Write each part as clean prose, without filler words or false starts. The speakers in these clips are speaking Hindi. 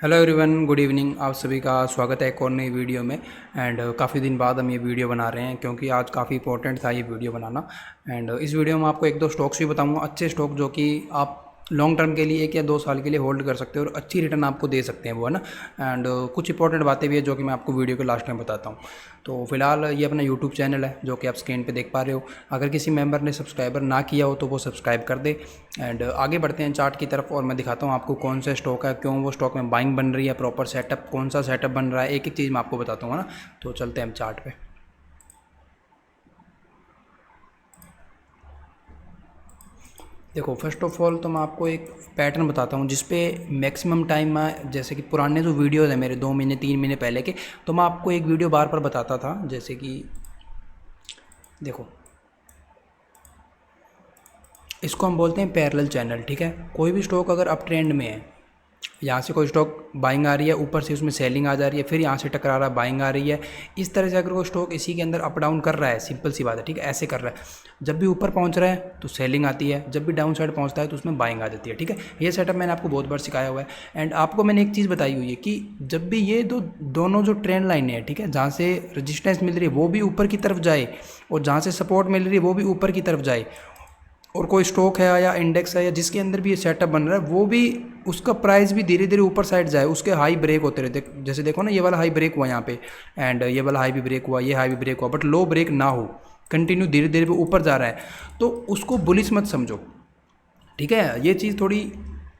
Hello everyone, good evening. आप सभी का स्वागत है एक और नई वीडियो में। एंड काफ़ी दिन बाद हम ये वीडियो बना रहे हैं क्योंकि आज काफ़ी इंपॉर्टेंट था ये वीडियो बनाना। एंड इस वीडियो में आपको एक दो स्टॉक्स भी बताऊंगा, अच्छे स्टॉक जो कि आप लॉन्ग टर्म के लिए 1 या 2 साल के लिए होल्ड कर सकते हो और अच्छी रिटर्न आपको दे सकते हैं वो, है ना। एंड कुछ इंपॉर्टेंट बातें भी है जो कि मैं आपको वीडियो के लास्ट में बताता हूँ। तो फिलहाल ये अपना यूट्यूब चैनल है जो कि आप स्क्रीन पे देख पा रहे हो। अगर किसी मेंबर ने सब्सक्राइबर ना किया हो तो वो सब्सक्राइब कर दे। एंड आगे बढ़ते हैं चार्ट की तरफ और मैं दिखाता हूँ आपको कौन सा स्टॉक है, क्यों वो स्टॉक में बाइंग बन रही है, प्रॉपर सेटअप कौन सा सेटअप बन रहा है, एक एक चीज़ मैं आपको बताता हूँ, है ना। तो चलते हैं हम चार्ट पे। देखो, फर्स्ट ऑफ ऑल तो मैं आपको एक पैटर्न बताता हूँ जिसपे मैक्सिमम टाइम मैं, जैसे कि पुराने जो वीडियोज़ हैं मेरे 2 महीने 3 महीने पहले के, तो मैं आपको एक वीडियो बार बार बताता था। जैसे कि देखो, इसको हम बोलते हैं पैरेलल चैनल, ठीक है। कोई भी स्टॉक अगर अप ट्रेंड में है, यहाँ से कोई स्टॉक बाइंग आ रही है, ऊपर से उसमें सेलिंग आ जा रही है, फिर यहाँ से टकरा रहा है, बाइंग आ रही है, इस तरह से अगर कोई स्टॉक इसी के अंदर अप डाउन कर रहा है, सिंपल सी बात है, ठीक है, ऐसे कर रहा है। जब भी ऊपर पहुँच रहा है तो सेलिंग आती है, जब भी डाउन साइड पहुँचता है तो उसमें बाइंग आ जाती है, ठीक है। ये सेटअप मैंने आपको बहुत बार सिखाया हुआ है। एंड आपको मैंने एक चीज़ बताई हुई है कि जब भी ये दोनों जो ट्रेंड लाइनें हैं, ठीक है, जहाँ से रजिस्टेंस मिल रही है वो भी ऊपर की तरफ जाए और जहाँ से सपोर्ट मिल रही है वो भी ऊपर की तरफ जाए, और कोई स्टॉक है या इंडेक्स है या जिसके अंदर भी ये सेटअप बन रहा है वो भी, उसका प्राइस भी धीरे धीरे ऊपर साइड जाए, उसके हाई ब्रेक होते रहते। जैसे देखो ना, ये वाला हाई ब्रेक हुआ यहाँ पे, एंड ये वाला हाई भी ब्रेक हुआ, ये हाई भी ब्रेक हुआ, बट लो ब्रेक ना हो, कंटिन्यू धीरे धीरे ऊपर जा रहा है, तो उसको बुलिश मत समझो, ठीक है। ये चीज़ थोड़ी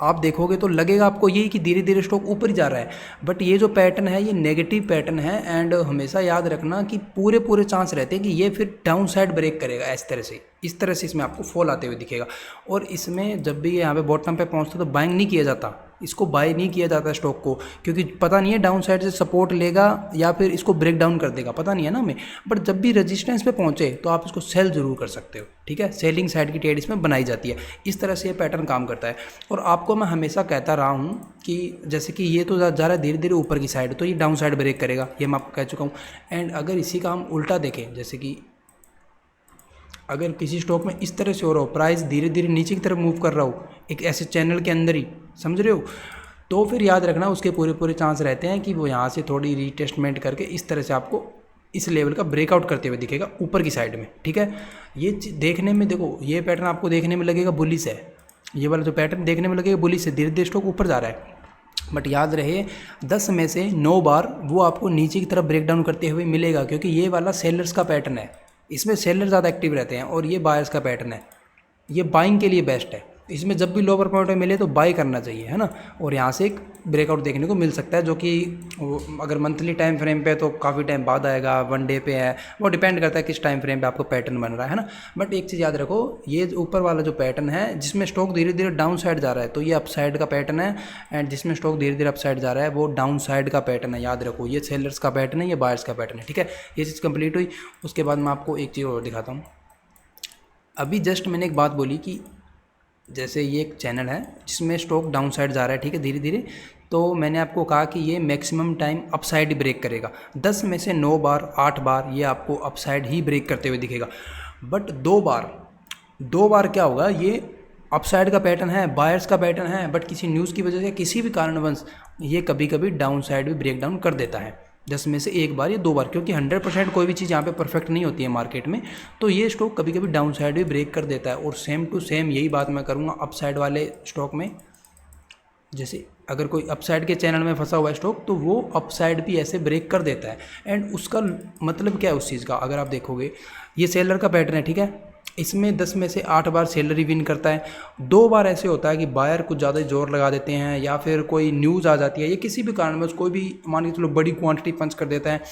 आप देखोगे तो लगेगा आपको यही कि धीरे धीरे स्टॉक ऊपर ही जा रहा है, बट ये जो पैटर्न है ये नेगेटिव पैटर्न है। एंड हमेशा याद रखना कि पूरे पूरे चांस रहते हैं कि ये फिर डाउन साइड ब्रेक करेगा, इस तरह से इसमें आपको फॉल आते हुए दिखेगा। और इसमें जब भी यहाँ पे बॉटम पे पहुँचता तो बाइंग नहीं किया जाता, इसको बाय नहीं किया जाता स्टॉक को, क्योंकि पता नहीं है डाउन साइड से सपोर्ट लेगा या फिर इसको ब्रेक डाउन कर देगा, पता नहीं है ना हमें। बट जब भी रेजिस्टेंस पे पहुंचे तो आप इसको सेल जरूर कर सकते हो, ठीक है। सेलिंग साइड की ट्रेड इसमें बनाई जाती है, इस तरह से ये पैटर्न काम करता है। और आपको मैं हमेशा कहता रहा हूँ कि जैसे कि ये तो जा रहा है धीरे धीरे ऊपर की साइड, तो ये डाउन साइड ब्रेक करेगा, ये मैं आपको कह चुका हूँ। एंड अगर इसी का हम उल्टा देखें, जैसे कि अगर किसी स्टॉक में इस तरह से हो रहा हो, प्राइस धीरे धीरे नीचे की तरफ मूव कर रहा हो एक ऐसे चैनल के अंदर ही, समझ रहे हो, तो फिर याद रखना उसके पूरे पूरे चांस रहते हैं कि वो यहाँ से थोड़ी रीटेस्टमेंट करके इस तरह से आपको इस लेवल का ब्रेकआउट करते हुए दिखेगा ऊपर की साइड में, ठीक है। ये देखने में, देखो, ये पैटर्न आपको देखने में लगेगा बुलिश है, ये वाला जो पैटर्न देखने में लगेगा बुलिश है, धीरे धीरे स्टॉक ऊपर जा रहा है, बट याद रहे 10 में से 9 बार वो आपको नीचे की तरफ ब्रेक डाउन करते हुए मिलेगा, क्योंकि ये वाला सेलर्स का पैटर्न है, इसमें सेलर ज़्यादा एक्टिव रहते हैं, और ये बायर्स का पैटर्न है, ये बाइंग के लिए बेस्ट है। इसमें जब भी लोअर पॉइंट में मिले तो बाई करना चाहिए, है ना। और यहाँ से एक ब्रेकआउट देखने को मिल सकता है जो कि अगर मंथली टाइम फ्रेम पे है तो काफ़ी टाइम बाद आएगा, 1 डे पे है, वो डिपेंड करता है किस टाइम फ्रेम पे आपको पैटर्न बन रहा है ना। बट एक चीज़ याद रखो, ये ऊपर वाला जो पैटर्न है जिसमें स्टॉक धीरे धीरे डाउन साइड जा रहा है तो ये अप साइड का पैटर्न है, एंड जिसमें स्टॉक धीरे धीरे अप साइड जा रहा है वो डाउन साइड का पैटर्न है। याद रखो, ये सेलर्स का पैटर्न है, ये बायर्स का पैटर्न है, ठीक है। ये चीज़ कंप्लीट हुई। उसके बाद मैं आपको एक चीज़ और दिखाता हूँ। अभी जस्ट मैंने एक बात बोली कि जैसे ये एक चैनल है जिसमें स्टॉक डाउन साइड जा रहा है, ठीक है, धीरे धीरे, तो मैंने आपको कहा कि ये मैक्सिमम टाइम अप साइड ही ब्रेक करेगा। 10 में से 9 बार 8 बार ये आपको अप साइड ही ब्रेक करते हुए दिखेगा। बट 2 बार क्या होगा, ये अप साइड का पैटर्न है, बायर्स का पैटर्न है, बट किसी न्यूज़ की वजह से किसी भी कारणवश ये कभी कभी डाउन साइड भी ब्रेक डाउन कर देता है। 10 में से 1 बार या 2 बार, क्योंकि 100% कोई भी चीज़ यहाँ पे परफेक्ट नहीं होती है मार्केट में, तो ये स्टॉक कभी कभी डाउन साइड भी ब्रेक कर देता है। और सेम टू सेम यही बात मैं करूँगा अप साइड वाले स्टॉक में। जैसे अगर कोई अप साइड के चैनल में फंसा हुआ है स्टॉक तो वो अप साइड भी ऐसे ब्रेक कर देता है। एंड उसका मतलब क्या है उस चीज़ का, अगर आप देखोगे ये सेलर का पैटर्न है, ठीक है, इसमें 10 में से 8 बार सेलर ही विन करता है। 2 बार ऐसे होता है कि बायर कुछ ज़्यादा जोर लगा देते हैं या फिर कोई न्यूज़ आ जाती है या किसी भी कारण में कोई भी, मान के चलो, बड़ी क्वांटिटी पंच कर देता है,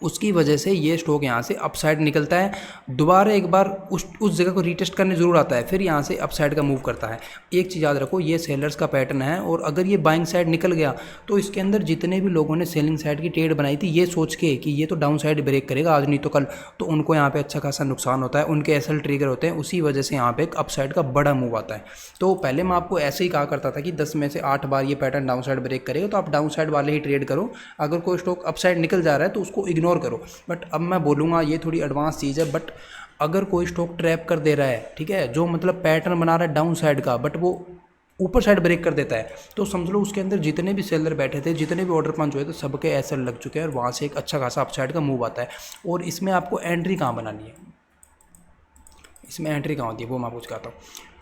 उसकी वजह से ये स्टॉक यहाँ से अपसाइड निकलता है। दोबारा एक बार उस जगह को रीटेस्ट करने ज़रूर आता है, फिर यहाँ से अपसाइड का मूव करता है। एक चीज़ याद रखो, ये सेलर्स का पैटर्न है, और अगर ये बाइंग साइड निकल गया तो इसके अंदर जितने भी लोगों ने सेलिंग साइड की ट्रेड बनाई थी ये सोच के कि ये तो डाउन साइड ब्रेक करेगा आज नहीं तो कल, तो उनको यहाँ पे अच्छा खासा नुकसान होता है, उनके एसएल ट्रिगर होते हैं, उसी वजह से यहाँ पे एक अपसाइड का बड़ा मूव आता है। तो पहले मैं आपको ऐसे ही कहा करता था कि 10 में से 8 बार ये पैटर्न डाउन साइड ब्रेक करेगा तो आप डाउन साइड वाले ही ट्रेड करो, अगर कोई स्टॉक अपसाइड निकल जा रहा है तो उसको इग्नोर करो। बट अब मैं बोलूँगा ये थोड़ी एडवांस चीज़ है, बट अगर कोई स्टॉक ट्रैप कर दे रहा है, ठीक है, जो मतलब पैटर्न बना रहा है डाउन साइड का, बट वो ऊपर साइड ब्रेक कर देता है, तो समझ लो उसके अंदर जितने भी सेलर बैठे थे, जितने भी ऑर्डर पंच हुए थे, सबके एसएल लग चुके हैं और वहाँ से एक अच्छा खासा अपसाइड का मूव आता है। और इसमें आपको एंट्री कहाँ बनानी है, इसमें एंट्री कहाँ होती है वो मैं आपको दिखाता हूँ।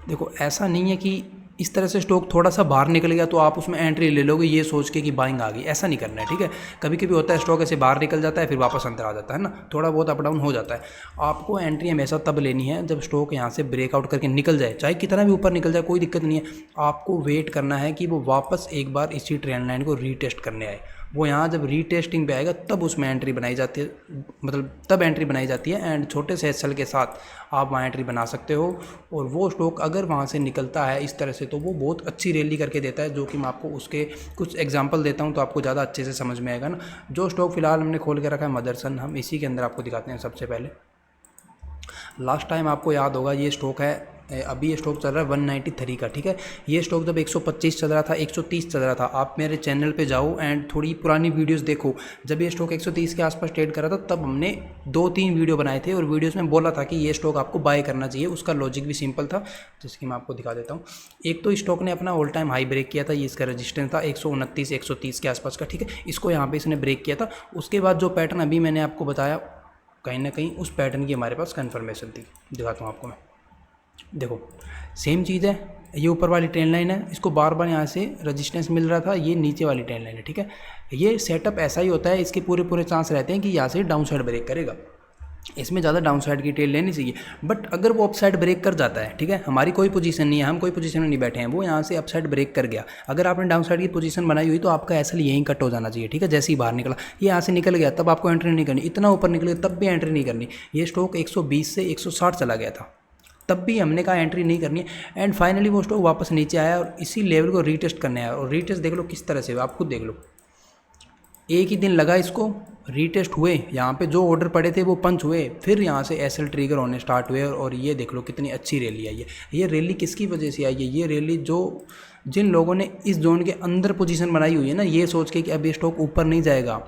देखो ऐसा नहीं है कि इस तरह से स्टॉक थोड़ा सा बाहर निकल गया तो आप उसमें एंट्री ले लोगे ये सोच के कि बाइंग आ गई, ऐसा नहीं करना है, ठीक है। कभी कभी होता है स्टॉक ऐसे बाहर निकल जाता है फिर वापस अंदर आ जाता है ना, थोड़ा बहुत अप डाउन हो जाता है। आपको एंट्री हमेशा तब लेनी है जब स्टॉक यहाँ से ब्रेकआउट करके निकल जाए, चाहे कितना भी ऊपर निकल जाए कोई दिक्कत नहीं है। आपको वेट करना है कि वो वापस एक बार इसी ट्रेंड लाइन को रीटेस्ट करने आए। वो यहाँ जब रीटेस्टिंग पे आएगा तब उसमें एंट्री बनाई जाती है, मतलब तब एंट्री बनाई जाती है। एंड छोटे से एसएल के साथ आप वहाँ एंट्री बना सकते हो। और वो स्टॉक अगर वहाँ से निकलता है इस तरह से तो वो बहुत अच्छी रैली करके देता है, जो कि मैं आपको उसके कुछ एग्जांपल देता हूँ तो आपको ज़्यादा अच्छे से समझ में आएगा ना। जो स्टॉक फिलहाल हमने खोल के रखा है मदरसन, हम इसी के अंदर आपको दिखाते हैं। सबसे पहले लास्ट टाइम आपको याद होगा ये स्टॉक है, अभी ये स्टॉक चल रहा है 193 का, ठीक है। ये स्टॉक जब 125 चल रहा था, 130 चल रहा था, आप मेरे चैनल पे जाओ एंड थोड़ी पुरानी वीडियोस देखो। जब ये स्टॉक 130 के आसपास ट्रेड कर रहा था तब हमने 2-3 वीडियो बनाए थे और वीडियोस में बोला था कि ये स्टॉक आपको बाय करना चाहिए। उसका लॉजिक भी सिंपल था, जैसे कि मैं आपको दिखा देता हूँ। एक तो स्टॉक ने अपना ऑल टाइम हाई ब्रेक किया था, ये इसका रजिस्टेंस था 129 130 के आसपास का, ठीक है। इसको यहाँ पर इसने ब्रेक किया था। उसके बाद जो पैटर्न अभी मैंने आपको बताया, कहीं ना कहीं उस पैटर्न की हमारे पास कन्फर्मेशन थी। दिखाता हूँ आपको मैं, देखो सेम चीज़ है। ये ऊपर वाली ट्रेंड लाइन है, इसको बार बार यहाँ से रेजिस्टेंस मिल रहा था, ये नीचे वाली ट्रेंड लाइन है, ठीक है। ये सेटअप ऐसा ही होता है, इसके पूरे चांस रहते हैं कि यहाँ से डाउन साइड ब्रेक करेगा। इसमें ज़्यादा डाउन साइड की ट्रेड लेनी चाहिए। बट अगर वो अपसाइड ब्रेक कर जाता है, ठीक है, हमारी कोई पोजीशन नहीं है, हम कोई पोजीशन में नहीं बैठे हैं, वो यहाँ से अपसाइड ब्रेक कर गया, अगर आपने डाउन साइड की पोजीशन बनाई हुई तो आपका एसएल यहीं कट हो जाना चाहिए, ठीक है। जैसे ही बाहर निकला, ये यहाँ से निकल गया तब आपको एंट्री नहीं करनी, इतना ऊपर निकल गया तब भी एंट्री नहीं करनी। ये स्टॉक 120 से 160 चला गया था, तब भी हमने कहा एंट्री नहीं करनी है। एंड फाइनली वो स्टॉक वापस नीचे आया और इसी लेवल को रीटेस्ट करने आया। और रीटेस्ट देख लो किस तरह से, आप खुद देख लो, एक ही दिन लगा इसको, रीटेस्ट हुए, यहाँ पे जो ऑर्डर पड़े थे वो पंच हुए, फिर यहाँ से एसएल ट्रिगर होने स्टार्ट हुए। और ये देख लो कितनी अच्छी रैली आई है। ये रैली किसकी वजह से आई है? ये रैली जो जिन लोगों ने इस जोन के अंदर पोजीशन बनाई हुई है ना, ये सोच के कि अब ये स्टॉक ऊपर नहीं जाएगा,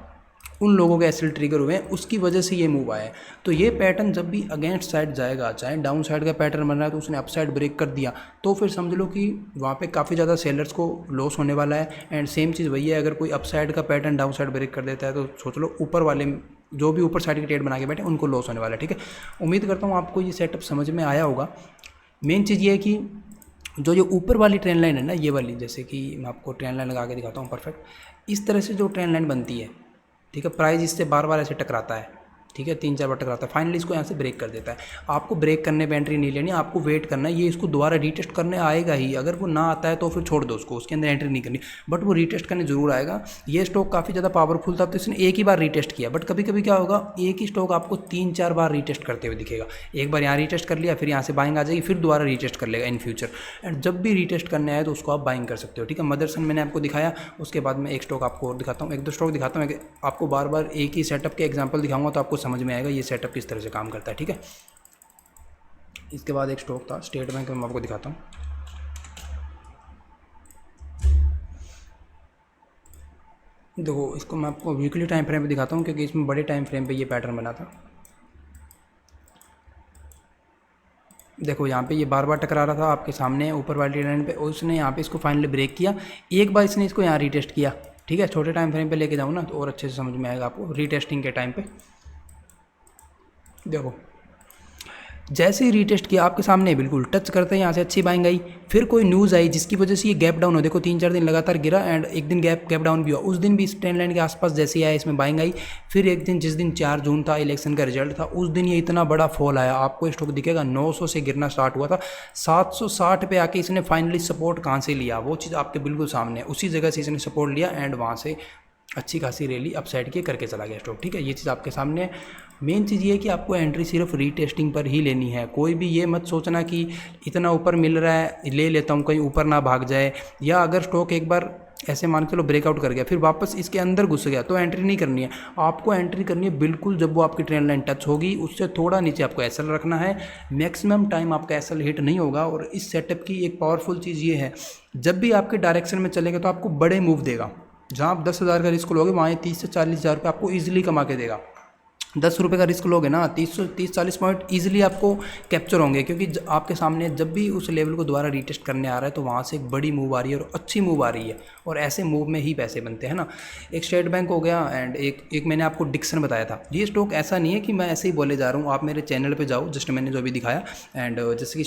उन लोगों के एसएल ट्रिगर हुए हैं, उसकी वजह से ये मूव आया है। तो ये पैटर्न जब भी अगेंस्ट साइड जाएगा, चाहे डाउन साइड का पैटर्न बन रहा है तो उसने अप साइड ब्रेक कर दिया, तो फिर समझ लो कि वहाँ पे काफ़ी ज़्यादा सेलर्स को लॉस होने वाला है। एंड सेम चीज़ वही है, अगर कोई अप साइड का पैटर्न डाउन साइड ब्रेक कर देता है तो सोच लो ऊपर वाले जो भी ऊपर साइड की ट्रेड बना के बैठे उनको लॉस होने वाला है, ठीक है। उम्मीद करता हूँ आपको ये सेटअप समझ में आया होगा। मेन चीज़ ये है कि जो ऊपर वाली ट्रेंड लाइन है ना, ये वाली, जैसे कि मैं आपको ट्रेंड लाइन लगा के दिखाता हूँ परफेक्ट। इस तरह से जो ट्रेंड लाइन बनती है, ठीक है, प्राइस इससे बार बार ऐसे टकराता है, ठीक है, 3-4 बार टकराता है, फाइनली इसको यहाँ से ब्रेक कर देता है। आपको ब्रेक करने पे एंट्री नहीं लेनी, आपको वेट करना है, ये इसको दोबारा रीटेस्ट करने आएगा ही। अगर वो ना आता है तो फिर छोड़ दो उसको, उसके अंदर एंट्री नहीं करनी, बट वो रीटेस्ट करने जरूर आएगा। ये स्टॉक काफ़ी ज़्यादा पावरफुल था तो इसने एक ही बार रीटेस्ट किया, बट कभी कभी क्या होगा, एक ही स्टॉक आपको 3-4 बार रीटेस्ट करते हुए दिखेगा। एक बार यहाँ रीटेस्ट कर लिया, फिर यहाँ से बाइंग आ जाएगी, फिर दोबारा रीटेस्ट कर लेगा इन फ्यूचर। एंड जब भी रीटेस्ट करने आए तो उसको आप बाइंग कर सकते हो, ठीक है। मदरसन मैंने आपको दिखाया, उसके बाद मैं एक स्टॉक आपको और दिखाता हूँ, 1-2 स्टॉक दिखाता हूँ, आपको बार बार एक ही सेटअप के एग्जाम्पल दिखाऊंगा तो आपको समझ में आएगा ये सेटअप किस तरह से काम करता है, ठीक है। इसके बाद एक स्टॉक था स्टेट बैंक, मैं आपको दिखाता हूँ। देखो इसको मैं आपको वीकली टाइम फ्रेम पे दिखाता हूँ क्योंकि इसमें बड़े टाइम फ्रेम पे ये पैटर्न बना था। देखो यहाँ पे ये बार बार टकरा रहा था आपके सामने ऊपर वाली लाइन पे, उसने यहाँ पे इसको फाइनली ब्रेक किया। एक बार इसने इसको यहाँ रीटेस्ट किया, ठीक है। छोटे टाइम फ्रेम पे लेके जाऊँ ना तो और अच्छे से समझ में आएगा आपको। रीटेस्टिंग के टाइम पे देखो जैसे ही रीटेस्ट किया आपके सामने बिल्कुल टच करते हैं, यहाँ से अच्छी बाइंग आई, फिर कोई न्यूज़ आई जिसकी वजह से ये गैप डाउन हो। देखो 3-4 दिन लगातार गिरा एंड एक दिन गैप डाउन भी हुआ। उस दिन भी इस ट्रेंड लाइन के आसपास जैसे ही आया इसमें बाइंग आई। फिर एक दिन जिस दिन 4 जून था, इलेक्शन का रिजल्ट था, उस दिन ये इतना बड़ा फॉल आया, आपको स्टॉक दिखेगा 900 से गिरना स्टार्ट हुआ था। 760 पे आके इसने फाइनली सपोर्ट कहाँ से लिया, वो चीज़ आपके बिल्कुल सामने है। उसी जगह से इसने सपोर्ट लिया एंड वहाँ से अच्छी खासी रैली अपसाइड की करके चला गया स्टॉक, ठीक है। ये चीज़ आपके सामने है। मेन चीज़ ये है कि आपको एंट्री सिर्फ रीटेस्टिंग पर ही लेनी है। कोई भी ये मत सोचना कि इतना ऊपर मिल रहा है ले लेता हूँ, कहीं ऊपर ना भाग जाए, या अगर स्टॉक एक बार ऐसे मान के चलो ब्रेकआउट कर गया फिर वापस इसके अंदर घुस गया तो एंट्री नहीं करनी है। आपको एंट्री करनी है बिल्कुल जब वो आपकी ट्रेंड लाइन टच होगी, उससे थोड़ा नीचे आपको एसएल रखना है। मैक्सिमम टाइम आपका एसएल हिट नहीं होगा। और इस सेटअप की एक पावरफुल चीज़ ये है, जब भी आपके डायरेक्शन में चलेगा तो आपको बड़े मूव देगा। जहाँ आप 10,000 का रिस्क लोगे वहाँ 30 से 40,000 रुपये आपको ईजिली कमा के देगा। 10 रुपये का रिस्क लोगे ना, 30-40 पॉइंट ईजिली आपको कैप्चर होंगे, क्योंकि आपके सामने जब भी उस लेवल को दोबारा रीटेस्ट करने आ रहा है तो वहाँ से एक बड़ी मूव आ रही है और अच्छी मूव आ रही है, और ऐसे मूव में ही पैसे बनते हैं ना। एक स्टेट बैंक हो गया एंड एक मैंने आपको डिक्सन बताया था। ये स्टॉक ऐसा नहीं है कि मैं ऐसे ही बोले जा रहा हूँ, आप मेरे चैनल पर जाओ, जस्ट मैंने जो भी दिखाया। एंड जैसे कि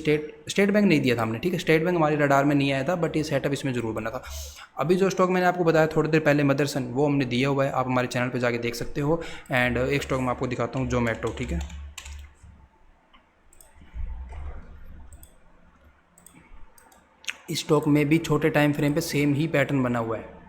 स्टेट बैंक नहीं दिया था हमने, ठीक है, स्टेट बैंक हमारे रडार में नहीं आया था, बट ये सेटअप इसमें ज़रूर बना था। अभी जो स्टॉक मैंने आपको बताया थोड़ी देर पहले मदरसन, वो हमने दिया हुआ है, आप हमारे चैनल पर जाके देख सकते हो। एंड एक स्टॉक मैं आपको दिखाता हूँ, जोमेटो, ठीक है। इस स्टॉक में भी छोटे टाइम फ्रेम पे सेम ही पैटर्न बना हुआ है।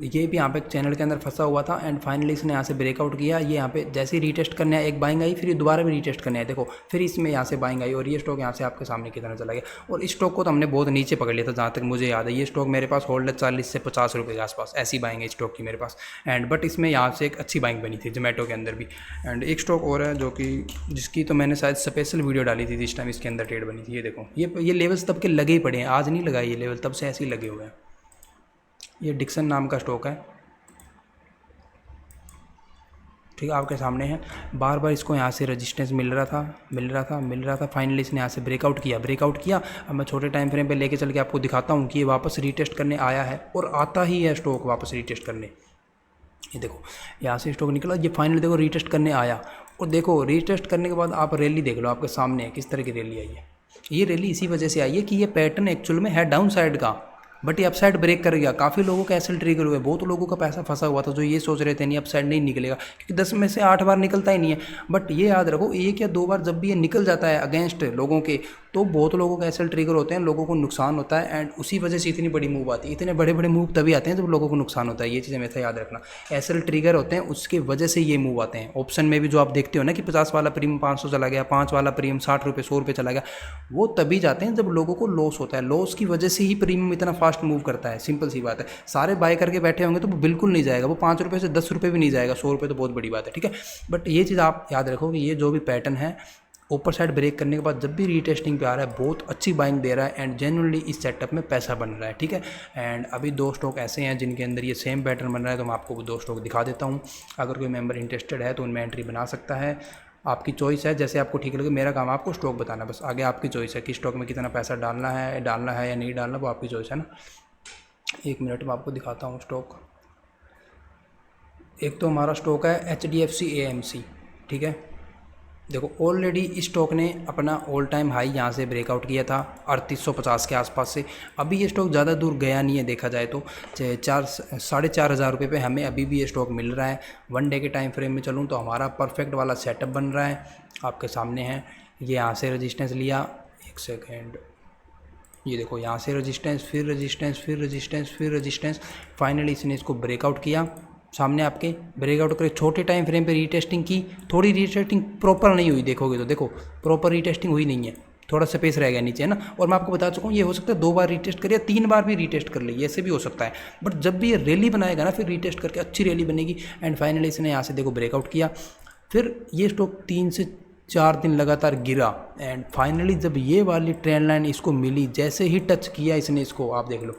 ये भी यहाँ पे चैनल के अंदर फंसा हुआ था एंड फाइनली इसने यहाँ से ब्रेकआउट किया। ये यहाँ पे जैसे ही रीटेस्ट करने आया, एक बाइंग आई, फिर ये दोबारा भी रीटेस्ट करने आया, देखो, फिर इसमें यहाँ से बाइंग आई और ये स्टॉक यहाँ से आपके सामने की तरह चला गया। और इस स्टॉक को तो हमने बहुत नीचे पकड़ लिया था, जहाँ तक मुझे याद है। ये स्टॉक मेरे पास होल्ड है 40 से 50 रुपये के आसपास, ऐसी बाइंग है स्टॉक की मेरे पास। एंड बट इसमें यहाँ से एक अच्छी बाइंग बनी थी जोमेटो के अंदर भी। एंड एक स्टॉक और है जो कि जिसकी तो मैंने शायद स्पेशल वीडियो डाली थी जिस टाइम इसके अंदर ट्रेड बनी थी। ये देखो, ये लेवल्स तब के लगे ही पड़े हैं, आज नहीं लगाए ये लेवल, तब से ऐसे ही लगे हुए हैं। ये डिक्सन नाम का स्टॉक है, ठीक है, आपके सामने है। बार बार इसको यहाँ से रेजिस्टेंस मिल रहा था। फाइनली इसने यहाँ से ब्रेकआउट किया। अब मैं छोटे टाइम फ्रेम पे लेके चल के आपको दिखाता हूँ कि ये वापस रीटेस्ट करने आया है, और आता ही है स्टॉक वापस रीटेस्ट करने। ये देखो, यहाँ से स्टॉक निकला, ये फाइनली देखो रीटेस्ट करने आया, और देखो रीटेस्ट करने के बाद आप रैली देख लो, आपके सामने किस तरह की रैली आई है। ये रैली इसी वजह से आई है कि ये पैटर्न एक्चुअल में है डाउन साइड का, बट ये अपसाइड ब्रेक कर गया। काफ़ी लोगों का एसएल ट्रिगर हुए, बहुत लोगों का पैसा फंसा हुआ था जो ये सोच रहे थे नहीं अपसाइड नहीं निकलेगा, क्योंकि 10 में से 8 बार निकलता ही नहीं है। बट ये याद रखो, 1 या 2 बार जब भी ये निकल जाता है अगेंस्ट लोगों के, तो बहुत लोगों का एसएल ट्रिगर होते हैं, लोगों को नुकसान होता है, एंड उसी वजह से इतनी बड़ी मूव आती है। इतने बड़े बड़े मूव तभी आते हैं जब लोगों को नुकसान होता है, ये चीज़ हमेशा याद रखना। एसएल ट्रिगर होते हैं, उसके वजह से ये मूव आते हैं। ऑप्शन में भी जो आप देखते हो ना कि 50 वाला प्रीमियम 500 चला गया, 5 वाला प्रीमियम 60 रुपये 100 रुपये चला गया, वो तभी जाते हैं जब लोगों को लॉस होता है। लॉस की वजह से ही प्रीमियम इतना फास्ट मूव करता है, सिंपल सी बात है। सारे बाय करके बैठे होंगे तो वो बिल्कुल नहीं जाएगा, वो 5 रुपये से 10 रुपये भी नहीं जाएगा, 100 रुपये तो बहुत बड़ी बात है, ठीक है। बट ये चीज़ आप याद रखो कि ये जो भी पैटर्न है, ऊपर साइड ब्रेक करने के बाद जब भी रीटेस्टिंग पे आ रहा है, बहुत अच्छी बाइंग दे रहा है, एंड जेन्युइनली इस सेटअप में पैसा बन रहा है, ठीक है। एंड अभी 2 स्टॉक ऐसे हैं जिनके अंदर ये सेम पैटर्न बन रहा है, तो मैं आपको वो 2 स्टॉक दिखा देता हूँ। अगर कोई मेंबर इंटरेस्टेड है तो उनमें एंट्री बना सकता है, आपकी चॉइस है, जैसे आपको ठीक लगे। मेरा काम आपको स्टॉक बताना, बस आगे आपकी चॉइस है कि स्टॉक में कितना पैसा डालना है या नहीं डालना, वो आपकी चॉइस है ना। 1 मिनट में आपको दिखाता हूँ स्टॉक। एक तो हमारा स्टॉक है HDFC AMC, ठीक है। देखो, ऑलरेडी इस स्टॉक ने अपना ऑल टाइम हाई यहाँ से ब्रेकआउट किया था 3850 के आसपास से। अभी ये स्टॉक ज़्यादा दूर गया नहीं है, देखा जाए तो 4,500 रुपये पे हमें अभी भी ये स्टॉक मिल रहा है। 1 डे के टाइम फ्रेम में चलूँ तो हमारा परफेक्ट वाला सेटअप बन रहा है, आपके सामने है। ये यहाँ से रेजिस्टेंस लिया, 1 सेकेंड, ये देखो, यहाँ से रेजिस्टेंस, फिर रेजिस्टेंस, फाइनली इसने इसको ब्रेकआउट किया। सामने आपके ब्रेकआउट करे, छोटे टाइम फ्रेम पे रीटेस्टिंग की, थोड़ी रीटेस्टिंग प्रॉपर नहीं हुई, देखोगे तो देखो प्रॉपर रीटेस्टिंग हुई नहीं है, थोड़ा स्पेस रह गया नीचे, है ना। और मैं आपको बता चुका हूँ, ये हो सकता है 2 बार रीटेस्ट करे या 3 बार भी रीटेस्ट कर ले, ऐसे भी हो सकता है। बट जब भी ये रैली बनाएगा ना, फिर रीटेस्ट करके अच्छी रैली बनेगी। एंड फाइनली इसने यहाँ से देखो ब्रेकआउट किया, फिर ये स्टॉक 3 से 4 दिन लगातार गिरा, एंड फाइनली जब ये वाली ट्रेंड लाइन इसको मिली, जैसे ही टच किया इसने इसको, आप देख लो,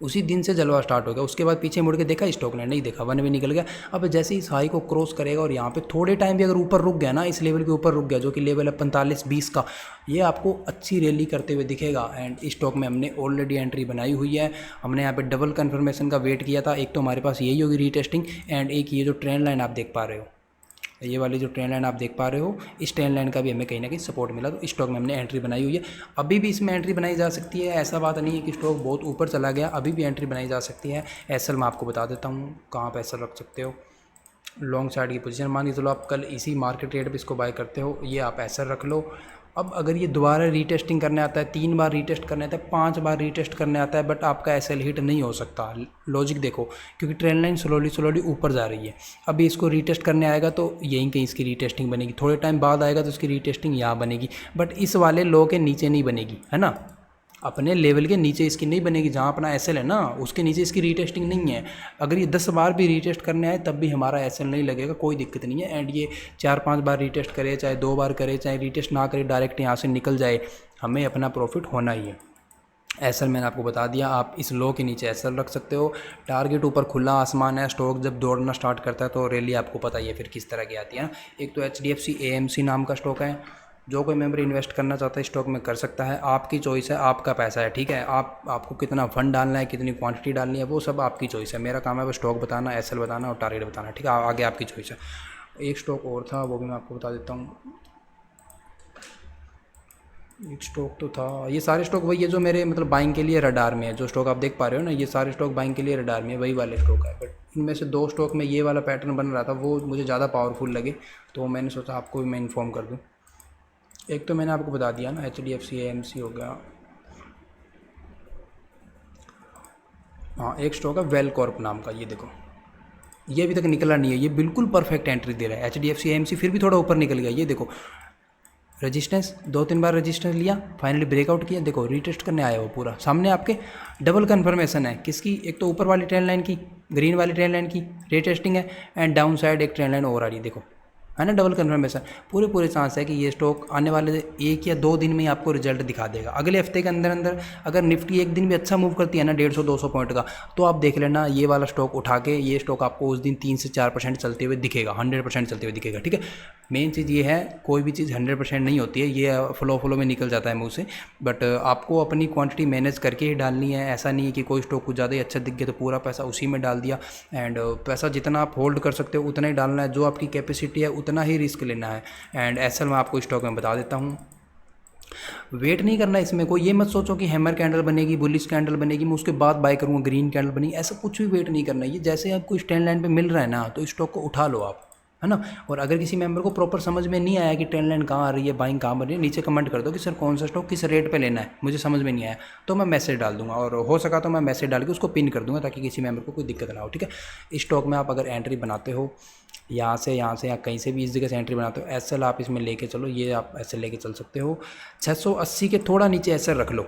उसी दिन से जलवा स्टार्ट हो गया। उसके बाद पीछे मुड़ के देखा स्टॉक ने, नहीं देखा, 1 वे निकल गया। अब जैसे ही इस हाई को क्रॉस करेगा और यहाँ पे थोड़े टाइम भी अगर ऊपर रुक गया ना, इस लेवल के ऊपर रुक गया, जो कि लेवल है 45-20 का, ये आपको अच्छी रैली करते हुए दिखेगा। एंड इस स्टॉक में हमने ऑलरेडी एंट्री बनाई हुई है। हमने यहाँ पे डबल कन्फर्मेशन का वेट किया था। एक तो हमारे पास यही होगी रीटेस्टिंग, एंड एक ये जो ट्रेंड लाइन आप देख पा रहे हो, ये वाली जो ट्रेंड लाइन आप देख पा रहे हो, इस ट्रेंड लाइन का भी हमें कहीं ना कहीं सपोर्ट मिला, तो इस स्टॉक में हमने एंट्री बनाई हुई है। अभी भी इसमें एंट्री बनाई जा सकती है, ऐसा बात नहीं है कि स्टॉक बहुत ऊपर चला गया, अभी भी एंट्री बनाई जा सकती है। एसएल मैं आपको बता देता हूँ कहाँ पर एसएल रख सकते हो। लॉन्ग साइड की पोजीशन मान के चलो आप कल इसी मार्केट रेट पे इसको बाय करते हो, ये आप एसएल रख लो। अब अगर ये दोबारा रीटेस्टिंग करने आता है, 3 बार रीटेस्ट करने आता है, 5 बार रीटेस्ट करने आता है, बट आपका एसएल हिट नहीं हो सकता। लॉजिक देखो, क्योंकि ट्रेंड लाइन स्लोली ऊपर जा रही है। अभी इसको रीटेस्ट करने आएगा तो यहीं कहीं इसकी रीटेस्टिंग बनेगी, थोड़े टाइम बाद आएगा तो इसकी रीटेस्टिंग यहाँ बनेगी, बट इस वाले लो के नीचे नहीं बनेगी, है ना। अपने लेवल के नीचे इसकी नहीं बनेगी, जहाँ अपना एसएल है ना, उसके नीचे इसकी रीटेस्टिंग नहीं है। अगर ये 10 बार भी रीटेस्ट करने आए तब भी हमारा एसएल नहीं लगेगा, कोई दिक्कत नहीं है। एंड ये 4-5 बार रीटेस्ट करे, चाहे 2 बार करे, चाहे रीटेस्ट ना करे, डायरेक्ट यहाँ से निकल जाए, हमें अपना प्रॉफिट होना ही है। एसएल मैंने आपको बता दिया, आप इस लो के नीचे एसएल रख सकते हो। टारगेट ऊपर खुला आसमान है, स्टॉक जब दौड़ना स्टार्ट करता है तो रैली आपको पता ही है फिर किस तरह की आती है ना। एक तो HDFC AMC नाम का स्टॉक है, जो कोई मेंबर इन्वेस्ट करना चाहता है स्टॉक में कर सकता है, आपकी चॉइस है, आपका पैसा है, ठीक है। आपको कितना फंड डालना है, कितनी क्वांटिटी डालनी है, वो सब आपकी चॉइस है। मेरा काम है वो स्टॉक बताना, एसएल बताना और टारगेट बताना, ठीक है। आगे आपकी चॉइस है। एक स्टॉक और था, वो भी मैं आपको बता देता हूँ। एक स्टॉक तो था, ये सारे स्टॉक वही है जो मेरे मतलब बाइंग के लिए रडार में है। जो स्टॉक आप देख पा रहे हो ना, ये सारे स्टॉक बाइंग के लिए रडार में है, वही वाले स्टॉक है। बट इनमें से 2 स्टॉक में ये वाला पैटर्न बन रहा था, वो मुझे ज़्यादा पावरफुल लगे, तो मैंने सोचा आपको भी मैं इन्फॉर्म कर दूँ। एक तो मैंने आपको बता दिया ना, HDFC AMC हो गया। हाँ, एक स्टॉक है वेल कॉर्प नाम का, ये देखो, ये अभी तक निकला नहीं है, ये बिल्कुल परफेक्ट एंट्री दे रहा है। HDFC AMC फिर भी थोड़ा ऊपर निकल गया, ये देखो रेजिस्टेंस 2-3 बार रेजिस्टेंस लिया, फाइनली ब्रेकआउट किया, देखो रीटेस्ट करने आया वो पूरा सामने आपके। डबल कन्फर्मेशन है किसकी, एक तो ऊपर वाली ट्रेंड लाइन की, ग्रीन वाली ट्रेंड लाइन की रीटेस्टिंग है, एंड डाउन साइड एक ट्रेंड लाइन और आ रही है, देखो है ना, डबल कन्फर्मेशन। पूरे चांस है कि ये स्टॉक आने वाले 1 या 2 दिन में ही आपको रिजल्ट दिखा देगा। अगले हफ्ते के अंदर अंदर अगर निफ्टी एक दिन भी अच्छा मूव करती है ना 150-200 पॉइंट का, तो आप देख लेना ये वाला स्टॉक उठा के, ये स्टॉक आपको उस दिन 3 से 4% चलते हुए दिखेगा, 100% चलते हुए दिखेगा, ठीक है। मेन चीज़ ये है, कोई भी चीज़ 100% नहीं होती है, ये फ्लो में निकल जाता है मुँह से। बट आपको अपनी क्वांटिटी मैनेज करके ही डालनी है। ऐसा नहीं है कि कोई स्टॉक कुछ ज़्यादा ही अच्छा दिख गया तो पूरा पैसा उसी में डाल दिया। एंड पैसा जितना आप होल्ड कर सकते हो उतना ही डालना है, जो आपकी कैपेसिटी है उतना ही रिस्क लेना है। एंड एसएल मैं आपको स्टॉक में बता देता हूँ, वेट नहीं करना इसमें। कोई ये मत सोचो कि हैमर कैंडल बनेगी, बुलिश कैंडल बनेगी, मैं उसके बाद बाय करूँगा, ग्रीन कैंडल बनेगी, ऐसा कुछ भी वेट नहीं करना है। ये जैसे आपको स्टैंड लाइन पे मिल रहा है ना, तो स्टॉक को उठा लो आप, है ना। और अगर किसी मेंबर को प्रॉपर समझ में नहीं आया कि ट्रेंड लाइन कहाँ आ रही है, बाइंग कहाँ बन रही है, नीचे कमेंट कर दो कि सर कौन सा स्टॉक किस रेट पे लेना है, मुझे समझ में नहीं आया, तो मैं मैसेज डाल दूंगा, और हो सका तो मैं मैसेज डाल के उसको पिन कर दूंगा, ताकि किसी मेंबर को कोई दिक्कत ना हो, ठीक है। इस स्टॉक में आप अगर एंट्री बनाते हो यहाँ से या कहीं से भी इस जगह से एंट्री बनाते हो, एसएल आप इसमें लेके चलो, ये आप एसएल लेके चल सकते हो। 680 के थोड़ा नीचे एसएल रख लो,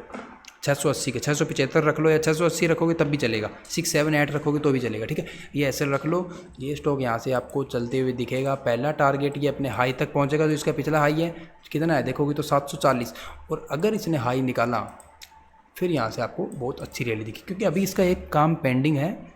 680 के 675 रख लो, या 680 रखोगे तब भी चलेगा, 6, 7, 8 रखोगे तो भी चलेगा, ठीक है। ये एसएल रख लो। ये स्टॉक यहाँ से आपको चलते हुए दिखेगा। पहला टारगेट ये अपने हाई तक पहुँचेगा, जो इसका पिछला हाई है कितना है देखोगे तो 740, और अगर इसने हाई निकाला फिर यहाँ से आपको बहुत अच्छी रैली दिखी, क्योंकि अभी इसका एक काम पेंडिंग है,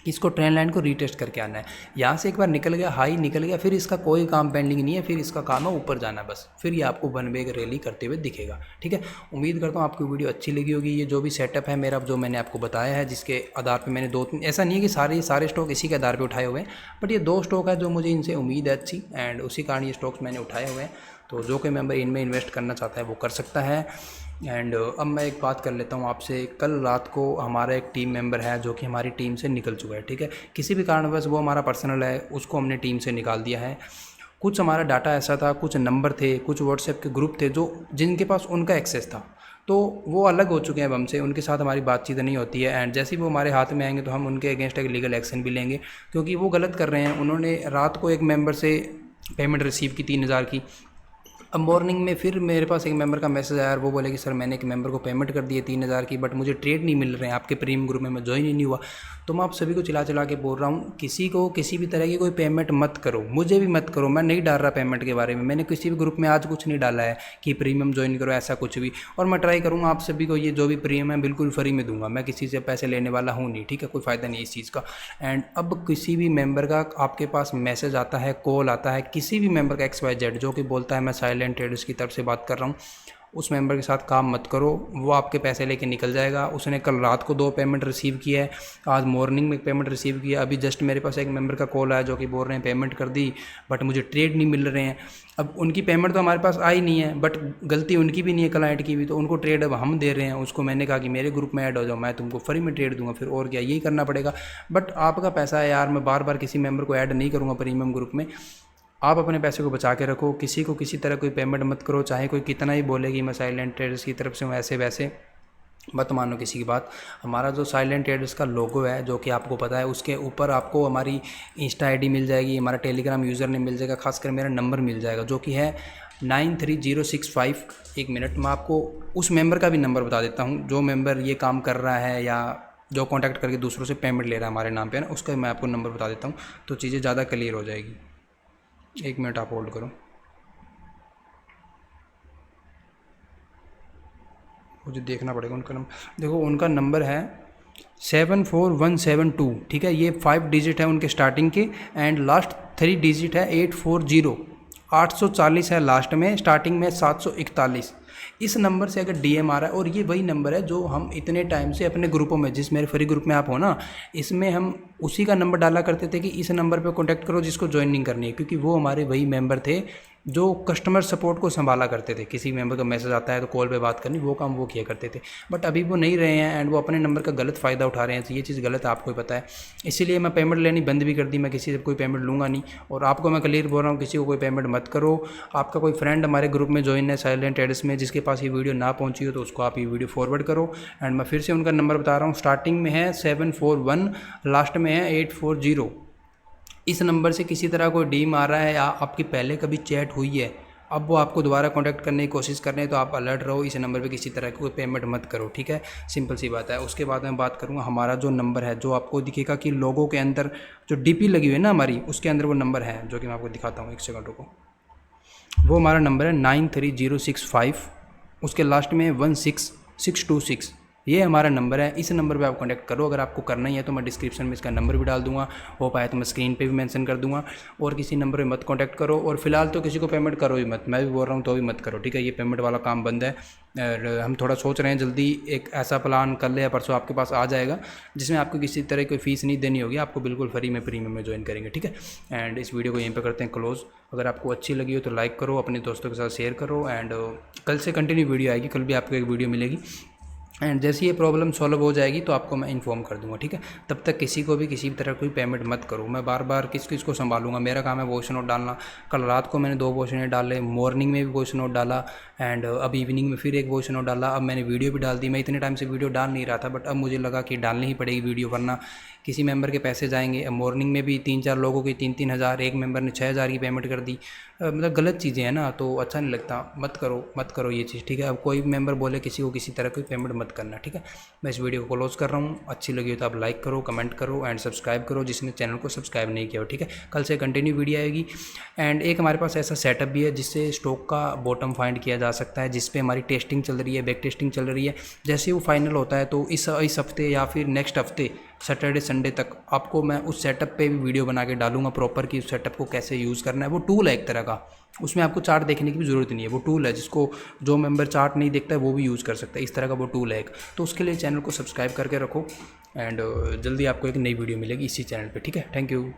इसको ट्रेंड लाइन को रीटेस्ट करके आना है। यहाँ से एक बार निकल गया, हाई निकल गया, फिर इसका कोई काम पेंडिंग नहीं है, फिर इसका काम है ऊपर जाना बस, फिर ये आपको वन वे रैली करते हुए दिखेगा, ठीक है। उम्मीद करता हूँ आपको वीडियो अच्छी लगी होगी। ये जो भी सेटअप है मेरा, जो मैंने आपको बताया है, जिसके आधार पर मैंने 2-3, ऐसा नहीं है कि सारे स्टॉक इसी के आधार पर उठाए हुए हैं, बट ये 2 स्टॉक है जो मुझे इनसे उम्मीद है अच्छी, एंड उसी कारण ये स्टॉक्स मैंने उठाए हुए हैं। तो जो कोई मेंबर इनमें इन्वेस्ट करना चाहता है वो कर सकता है। एंड अब मैं एक बात कर लेता हूँ आपसे। कल रात को हमारा एक टीम मेंबर है जो कि हमारी टीम से निकल चुका है, ठीक है। किसी भी कारणवश वो हमारा पर्सनल है, उसको हमने टीम से निकाल दिया है। कुछ हमारा डाटा ऐसा था, कुछ नंबर थे, कुछ व्हाट्सएप के ग्रुप थे जो जिनके पास उनका एक्सेस था, तो वो अलग हो चुके हैं अब हमसे, उनके साथ हमारी बातचीत नहीं होती है। एंड जैसे ही वो हमारे हाथ में आएंगे तो हम उनके अगेंस्ट एक लीगल एक्शन भी लेंगे, क्योंकि वो गलत कर रहे हैं। उन्होंने रात को एक मेंबर से पेमेंट रिसीव की 3000 की। अब मॉर्निंग में फिर मेरे पास एक मेंबर का मैसेज आया, और वो बोले कि सर मैंने एक मेंबर को पेमेंट कर दी है 3000 की, बट मुझे ट्रेड नहीं मिल रहे हैं, आपके प्रीमियम ग्रुप में मैं ज्वाइन ही नहीं हुआ। तो मैं आप सभी को चिल्ला के बोल रहा हूँ, किसी को किसी भी तरह की कोई पेमेंट मत करो, मुझे भी मत करो। मैं नहीं डाल रहा पेमेंट के बारे में, मैंने किसी भी ग्रुप में आज कुछ नहीं डाला है कि प्रीमियम ज्वाइन करो, ऐसा कुछ भी। और मैं ट्राई करूँगा आप सभी को ये जो भी प्रीमियम है बिल्कुल फ्री में दूंगा, मैं किसी से पैसे लेने वाला हूँ नहीं, ठीक है, कोई फ़ायदा नहीं इस चीज़ का। एंड अब किसी भी मेंबर का आपके पास मैसेज आता है, कॉल आता है, किसी भी मेंबर का XYZ जो कि बोलता है मैं साइलेंट ट्रेडर्स की तरफ से बात कर रहा हूँ, उस मेंबर के साथ काम मत करो। वो आपके पैसे लेके निकल जाएगा। उसने कल रात को 2 पेमेंट रिसीव किया है, आज मॉर्निंग में एक पेमेंट रिसीव किया। अभी जस्ट मेरे पास एक मेंबर का कॉल आया जो कि बोल रहे हैं पेमेंट कर दी, बट मुझे ट्रेड नहीं मिल रहे हैं। अब उनकी पेमेंट तो हमारे पास आई नहीं है, बट गलती उनकी भी नहीं है, क्लाइंट की भी, तो उनको ट्रेड अब हम दे रहे हैं। उसको मैंने कहा कि मेरे ग्रुप में ऐड हो जाओ, मैं तुमको फ्री में ट्रेड दूंगा, फिर और क्या, यही करना पड़ेगा। बट आपका पैसा है यार, मैं बार बार किसी मेंबर को ऐड नहीं करूँगा प्रीमियम ग्रुप में। आप अपने पैसे को बचा के रखो, किसी को किसी तरह कोई पेमेंट मत करो, चाहे कोई कितना ही बोले कि मैं साइलेंट ट्रेडर्स की तरफ से हूँ, ऐसे वैसे मत मानो किसी की बात। हमारा जो साइलेंट ट्रेडर्स का लोगो है, जो कि आपको पता है, उसके ऊपर आपको हमारी इंस्टा आईडी मिल जाएगी, हमारा टेलीग्राम यूज़र नेम मिल जाएगा, खासकर मेरा नंबर मिल जाएगा जो कि है 93065। एक मिनट, मैं आपको उस मेंबर का भी नंबर बता देता हूँ जो मेंबर ये काम कर रहा है या जो कॉन्टैक्ट करके दूसरों से पेमेंट ले रहा है हमारे नाम पे ना, उसका मैं आपको नंबर बता देता हूँ, तो चीज़ें ज़्यादा क्लियर हो जाएगी। एक मिनट आप होल्ड करो। मुझे देखना पड़ेगा उनका नंबर। देखो उनका नंबर है 74172, ठीक है। ये 5 डिजिट है उनके स्टार्टिंग के, एंड लास्ट 3 डिजिट है 840। 840 है लास्ट में, स्टार्टिंग में 741। इस नंबर से अगर डीएम आ रहा है, और ये वही नंबर है जो हम इतने टाइम से अपने ग्रुपों में, जिस मेरे फ्री ग्रुप में आप हो ना, इसमें हम उसी का नंबर डाला करते थे कि इस नंबर पे कांटेक्ट करो जिसको ज्वाइनिंग करनी है, क्योंकि वो हमारे वही मेंबर थे जो कस्टमर सपोर्ट को संभाला करते थे। किसी मेंबर का मैसेज आता है तो कॉल पे बात करनी, वो काम वो किया करते थे। बट अभी वो नहीं रहे हैं एंड वो अपने नंबर का गलत फ़ायदा उठा रहे हैं। तो ये चीज़ गलत है, आपको ही पता है। इसीलिए मैं पेमेंट लेनी बंद भी कर दी, मैं किसी से कोई पेमेंट लूँगा नहीं। और आपको मैं क्लियर बोल रहा हूँ, किसी को कोई पेमेंट मत करो। आपका कोई फ्रेंड हमारे ग्रुप में ज्वाइन है साइलेंट एड्स में, जिसके पास ये वीडियो ना पहुँची हो तो उसको आप ये वीडियो फॉरवर्ड करो। एंड मैं फिर से उनका नंबर बता रहा हूँ, स्टार्टिंग में है 741, लास्ट में है 840। इस नंबर से किसी तरह कोई डीम आ रहा है या आपकी पहले कभी चैट हुई है, अब वो आपको दोबारा कांटेक्ट करने की कोशिश कर रहे हैं, तो आप अलर्ट रहो। इस नंबर पे किसी तरह की कोई पेमेंट मत करो, ठीक है। सिंपल सी बात है। उसके बाद मैं बात करूँगा हमारा जो नंबर है, जो आपको दिखेगा कि लोगों के अंदर जो डीपी लगी हुई है ना हमारी, उसके अंदर वो नंबर है, जो कि मैं आपको दिखाता हूँ। 1 सेकंड रुको। वो हमारा नंबर है 93065, उसके लास्ट में 16626। ये हमारा नंबर है। इस नंबर पे आप कांटेक्ट करो। अगर आपको करना ही है तो मैं डिस्क्रिप्शन में इसका नंबर भी डाल दूंगा, हो पाए तो मैं स्क्रीन पे भी मेंशन कर दूंगा। और किसी नंबर पे मत कांटेक्ट करो, और फिलहाल तो किसी को पेमेंट करो ही मत। मैं भी बोल रहा हूँ तो भी मत करो, ठीक है। ये पेमेंट वाला काम बंद है। हम थोड़ा सोच रहे हैं जल्दी एक ऐसा प्लान कर ले या परसों आपके पास आ जाएगा, जिसमें आपको किसी तरह कोई फीस नहीं देनी होगी, आपको बिल्कुल फ्री में प्रीमियम में ज्वाइन करेंगे, ठीक है। एंड इस वीडियो को यहीं पर करते हैं क्लोज़। अगर आपको अच्छी लगी हो तो लाइक करो, अपने दोस्तों के साथ शेयर करो। एंड कल से कंटिन्यू वीडियो आएगी, कल भी आपको एक वीडियो मिलेगी। एंड जैसे ये प्रॉब्लम सॉल्व हो जाएगी तो आपको मैं इन्फॉर्म कर दूंगा, ठीक है। तब तक किसी को भी किसी तरह कोई पेमेंट मत करो। मैं बार बार किस को संभालूंगा, मेरा काम है वॉइस नोट डालना। कल रात को मैंने 2 वॉइस नोट डाले, मॉर्निंग में भी वॉइस नोट डाला, एंड अब इवनिंग में फिर एक वॉइस नोट डाला। अब मैंने वीडियो भी डाल दी। मैं इतने टाइम से वीडियो डाल नहीं रहा था, बट अब मुझे लगा कि डालनी ही पड़ेगी वीडियो, वरना किसी मेंबर के पैसे जाएंगे। अब मॉर्निंग में भी 3-4 लोगों की 3-3 हज़ार, एक मेंबर ने 6,000 की पेमेंट कर दी। मतलब गलत चीज़ें हैं ना, तो अच्छा नहीं लगता। मत करो ये चीज़, ठीक है। अब कोई मेंबर बोले किसी को किसी तरह कोई पेमेंट मत करना, ठीक है। मैं इस वीडियो को क्लोज कर रहा हूँ। अच्छी लगी हो तो आप लाइक करो, कमेंट करो एंड सब्सक्राइब करो, जिसने चैनल को सब्सक्राइब नहीं किया हो, ठीक है। कल से कंटिन्यू वीडियो आएगी। एंड एक हमारे पास ऐसा सेटअप भी है जिससे स्टॉक का बॉटम फाइंड किया जा सकता है, जिस पे हमारी टेस्टिंग चल रही है, बैक टेस्टिंग चल रही है। जैसे वो फाइनल होता है तो इस हफ्ते या फिर नेक्स्ट हफ्ते सैटरडे संडे तक आपको मैं उस सेटअप पे भी वीडियो बना के डालूंगा प्रॉपर, कि उस सेटअप को कैसे यूज़ करना है। वो टूल है एक तरह का, उसमें आपको चार्ट देखने की भी ज़रूरत नहीं है। वो टूल है जिसको जो मेंबर चार्ट नहीं देखता है वो भी यूज़ कर सकता है। इस तरह का वो टूल है एक। तो उसके लिए चैनल को सब्सक्राइब करके रखो। एंड जल्दी आपको एक नई वीडियो मिलेगी इसी चैनल पे, ठीक है। Thank you.